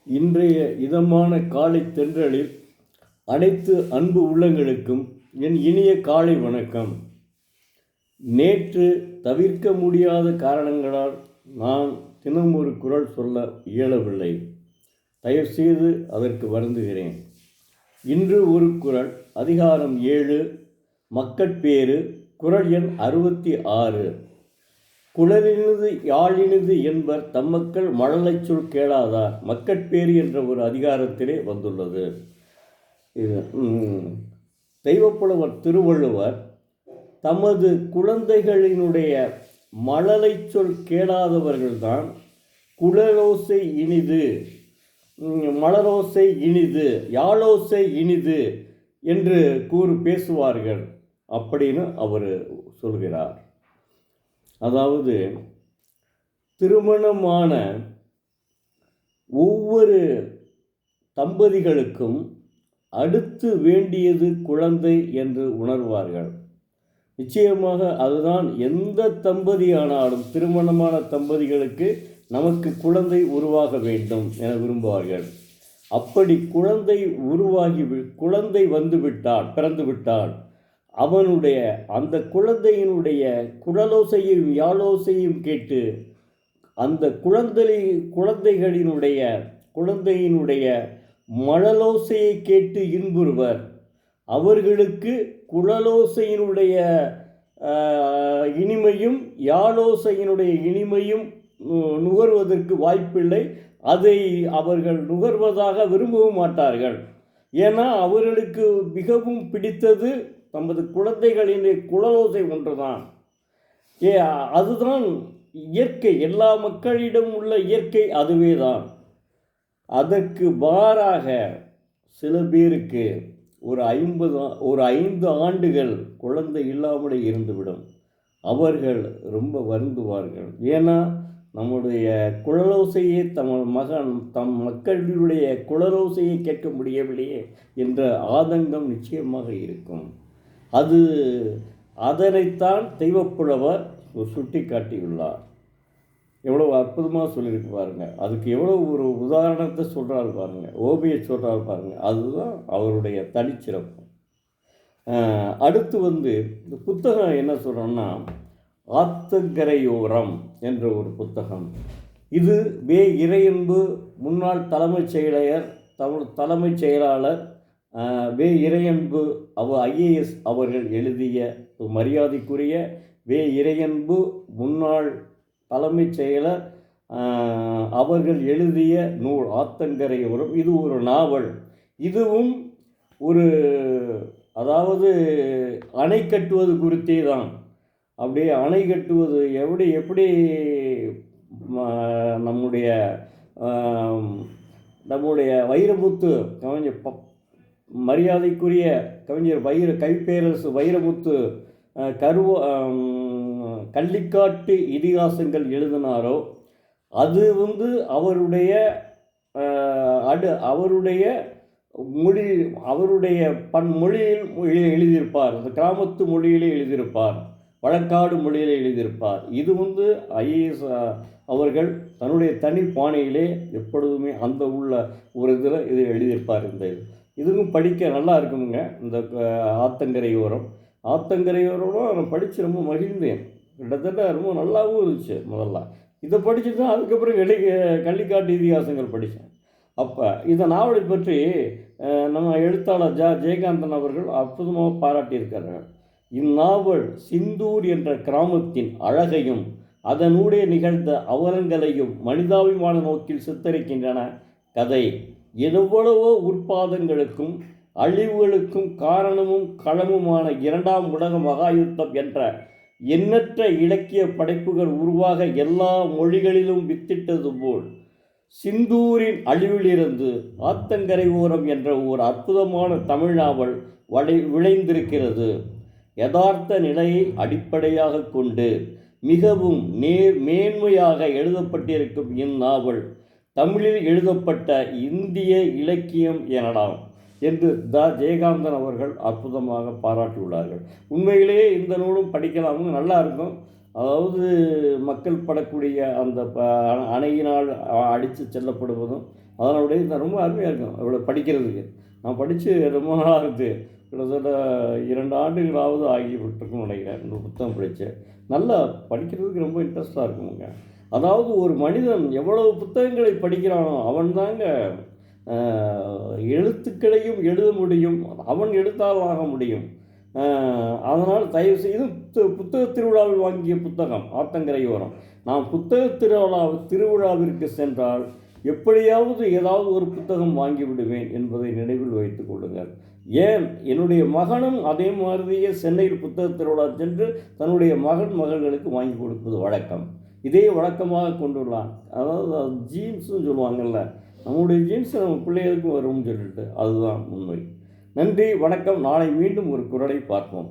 இன்றைய இதமான காலை தென்றலில் அனைத்து அன்பு உள்ளங்களுக்கும் என் இனிய காலை வணக்கம். நேற்று தவிர்க்க முடியாத காரணங்களால் நான் தினம் ஒரு குரல் சொல்ல இயலவில்லை. தயவுசெய்து அதற்கு வருந்துகிறேன். இன்று ஒரு குரல், அதிகாரம் 7, மக்கட்பேறு, குரல் எண் 66. குழலினிது யாழினிது என்பர் தம்மக்கள் மழலைச் சொல் கேளாதார். மக்கட்பேறு என்ற ஒரு அதிகாரத்திலே வந்துள்ளது. தெய்வப்புலவர் திருவள்ளுவர் தமது குழந்தைகளினுடைய மழலைச் சொல் கேளாதவர்கள்தான் குழலோசை இனிது, மலரோசை இனிது, யாழோசை இனிது என்று பேசுவார்கள் அப்படின்னு அவர் சொல்கிறார். அதாவது திருமணமான ஒவ்வொரு தம்பதிகளுக்கும் அடுத்து வேண்டியது குழந்தை என்று உணர்வார்கள். நிச்சயமாக அதுதான் எந்த தம்பதியானாலும் திருமணமான தம்பதிகளுக்கு நமக்கு குழந்தை உருவாக வேண்டும் என விரும்புவார்கள். அப்படி குழந்தை பிறந்துவிட்டால் அவனுடைய அந்த குழந்தையினுடைய குழலோசையும் யாழோசையும் கேட்டு அந்த குழந்தையினுடைய மழலோசையை கேட்டு இன்புறுவர். அவர்களுக்கு குழலோசையினுடைய இனிமையும் யாழோசையினுடைய இனிமையும் நுகர்வதற்கு வாய்ப்பில்லை. அதை அவர்கள் நுகர்வதாக விரும்பவும் மாட்டார்கள். ஏன்னா அவர்களுக்கு மிகவும் பிடித்தது நமது குழந்தைகளின் குழலோசை ஒன்றுதான். அதுதான் இயற்கை, எல்லா மக்களிடம் உள்ள இயற்கை அதுவே தான். அதற்கு மாறாக சில பேருக்கு ஒரு 5 ஆண்டுகள் குழந்தை இல்லாமலே இருந்துவிடும். அவர்கள் ரொம்ப வருந்துவார்கள். ஏன்னா நம்முடைய குழலோசையை தம் மக்களுடைய குழலோசையை கேட்க முடியவில்லையே என்ற ஆதங்கம் நிச்சயமாக இருக்கும். அதனைத்தான் தெய்வப்புலவர் சுட்டி காட்டியுள்ளார். எவ்வளோ அற்புதமாக சொல்லியிருக்கு பாருங்க. அதுக்கு எவ்வளோ ஒரு உதாரணத்தை சொல்கிறாரு பாருங்க, ஓவிய சொல்கிறாரு பாருங்க. அதுதான் அவருடைய தனிச்சிறப்பு. அடுத்து இந்த புத்தகம் என்ன சொல்கிறோன்னா, ஆத்தங்கரையோரம் என்ற ஒரு புத்தகம். இது வே. இறையன்பு முன்னாள் தலைமைச் செயலாளர் வே. இறையன்பு IAS அவர்கள் எழுதிய, மரியாதைக்குரிய வே. இறையன்பு முன்னாள் தலைமைச் செயலர் அவர்கள் எழுதிய நூல் ஆத்தங்கரையோரம். இது ஒரு நாவல். இதுவும் அதாவது அணை கட்டுவது குறித்தே தான். அப்படியே அணை கட்டுவது எப்படி நம்முடைய வைரமுத்து கவிஞர், மரியாதைக்குரிய கவிஞர் கைப்பேரரசு வைரமுத்து கள்ளிக்காட்டு இதிகாசங்கள் எழுதினாரோ, அது அவருடைய மொழியில் எழுதியிருப்பார். அந்த கிராமத்து மொழியிலே எழுதியிருப்பார், வழக்காடு மொழியிலே எழுதியிருப்பார். இது IAS அவர்கள் தன்னுடைய தனி பாணியிலே எப்பொழுதுமே அந்த உள்ள ஒரு இதில் இது எழுதியிருப்பார். இதுவும் படிக்க நல்லா இருக்குங்க. இந்த ஆத்தங்கரையோரம் நான் படித்து ரொம்ப மகிழ்ந்தேன். கிட்டத்தட்ட ரொம்ப நல்லாவும் இருந்துச்சு. முதல்ல இதை படிச்சுட்டு தான் அதுக்கப்புறம் கள்ளிக்காட்டு இதிகாசங்கள் படித்தேன். அப்போ இந்த நாவலை பற்றி நம்ம எழுத்தாளர் ஜெயகாந்தன் அவர்கள் அற்புதமாக பாராட்டியிருக்கிறார்கள். இந்நாவல் சிந்தூர் என்ற கிராமத்தின் அழகையும் அதனூடே நிகழ்ந்த அவலங்களையும் மனிதாபிமான நோக்கில் சித்தரிக்கின்றன. கதை எவ்வளவோ உற்பாதங்களுக்கும் அழிவுகளுக்கும் காரணமும் களமுமான 2ஆம் உலக மகாயுத்தம் என்ற எண்ணற்ற இலக்கிய படைப்புகள் உருவாக எல்லா மொழிகளிலும் வித்திட்டது போல் சிந்தூரின் அழிவிலிருந்து ஆத்தங்கரையோரம் என்ற ஒரு அற்புதமான தமிழ் நாவல் விளைந்திருக்கிறது. யதார்த்த நிலையை அடிப்படையாக கொண்டு மிகவும் மேன்மையாக எழுதப்பட்டிருக்கும் இந்நாவல் தமிழில் எழுதப்பட்ட இந்திய இலக்கியம் எனலாம் என்று ஜெயகாந்தன் அவர்கள் அற்புதமாக பாராட்டியுள்ளார்கள். உண்மையிலேயே இந்த நூலும் படிக்கலாமுங்க, நல்லா இருக்கும். அதாவது மக்கள் படக்கூடிய அந்த அணையினால் அடித்து செல்லப்படுவதும் அதனுடைய ரொம்ப அருமையாக இருக்கும் இவ்வளோ படிக்கிறதுக்கு. நான் படித்து ரொம்ப நாளாக இருக்குது, கிட்டத்தட்ட 2 ஆண்டுகளாவது ஆகிவிட்டிருக்குன்னு நினைக்கிறேன் இந்த புத்தகம் படித்தேன். நல்லா படிக்கிறதுக்கு ரொம்ப இன்ட்ரெஸ்ட்டாக இருக்குங்க. அதாவது ஒரு மனிதன் எவ்வளவு புத்தகங்களை படிக்கிறானோ அவன்தாங்க எழுத்துக்களையும் எழுத முடியும், அவன் எழுத்தாளராக முடியும். அதனால் தயவுசெய்து புத்தக திருவிழாவில் வாங்கிய புத்தகம் ஆத்தங்கரை ஓரம். நான் புத்தக திருவிழாவிற்கு சென்றால் எப்படியாவது ஏதாவது ஒரு புத்தகம் வாங்கி விடுவேன் என்பதை நினைவில் வைத்துக் கொள்ளுங்கள். ஏன், என்னுடைய மகனும் அதே மாதிரியே சென்னையில் புத்தக திருவிழா சென்று தன்னுடைய மகள்களுக்கு வாங்கி கொடுப்பது வழக்கம். இதே வழக்கமாக கொண்டுள்ளான். அதாவது ஜீன்ஸுன்னு சொல்லுவாங்கள்ல, நம்முடைய ஜீன்ஸ் நம்ம பிள்ளைகளுக்கும் வரும்னு சொல்லிட்டு அதுதான் உண்மை. நன்றி, வணக்கம். நாளை மீண்டும் ஒரு குரலை பார்ப்போம்.